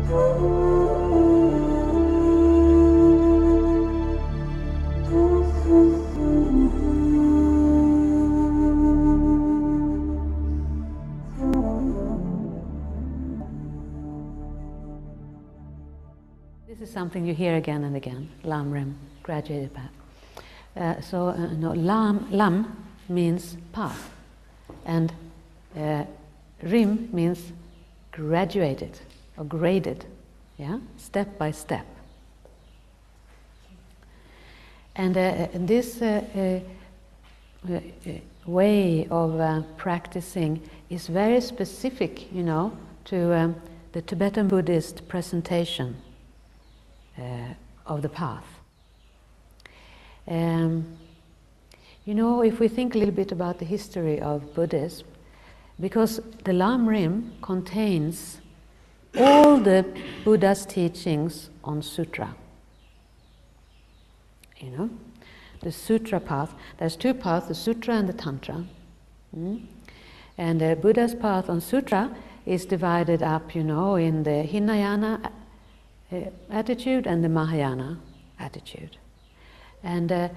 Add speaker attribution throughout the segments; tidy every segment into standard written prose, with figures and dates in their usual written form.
Speaker 1: This is something you hear again and again, lam rim, graduated path. Lam means path, and rim means graduated or graded, yeah, step by step. And this way of practicing is very specific, to the Tibetan Buddhist presentation of the path. If we think a little bit about the history of Buddhism, because the Lam Rim contains all the Buddha's teachings on sutra. The sutra path. There's two paths, the sutra and the tantra. And the Buddha's path on sutra is divided up, in the Hinayana attitude and the Mahayana attitude. And the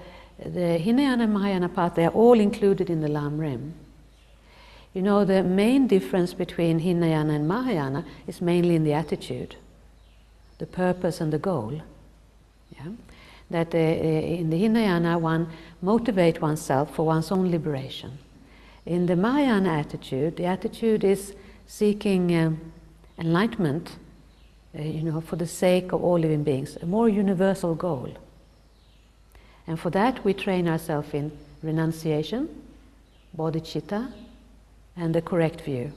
Speaker 1: Hinayana and Mahayana path, they are all included in the Lam Rim. The main difference between Hinayana and Mahayana is mainly in the attitude, the purpose and the goal. Yeah? That in the Hinayana one motivates oneself for one's own liberation. In the Mahayana attitude, the attitude is seeking enlightenment, for the sake of all living beings, a more universal goal. And for that we train ourselves in renunciation, bodhicitta, and the correct view.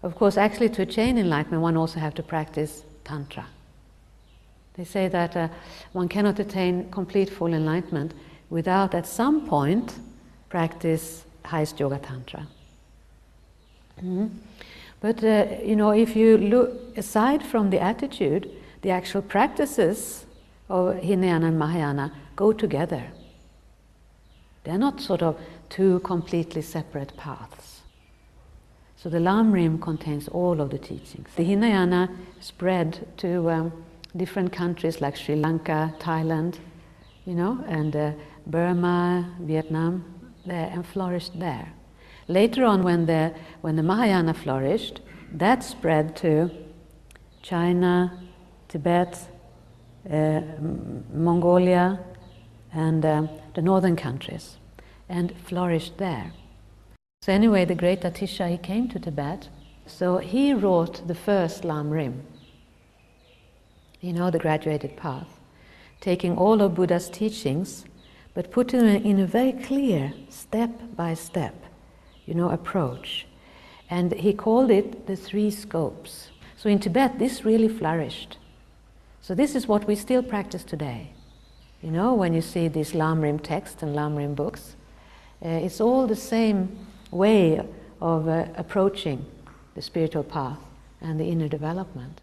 Speaker 1: Of course, actually to attain enlightenment one also have to practice tantra. They say that one cannot attain complete full enlightenment without at some point practice highest yoga tantra. But if you look aside from the attitude, the actual practices of Hinayana and Mahayana go together. They're not sort of two completely separate paths. So the Lam Rim contains all of the teachings. The Hinayana spread to different countries like Sri Lanka, Thailand, and Burma, Vietnam, and flourished there. Later on, when the Mahayana flourished, that spread to China, Tibet, Mongolia, and the northern countries, and flourished there. So anyway, the great Atisha, he came to Tibet, so he wrote the first Lam Rim, the graduated path, taking all of Buddha's teachings, but putting them in a very clear, step-by-step, approach. And he called it the three scopes. So in Tibet, this really flourished. So this is what we still practice today. When you see these Lam Rim texts and Lam Rim books, it's all the same way of approaching the spiritual path and the inner development.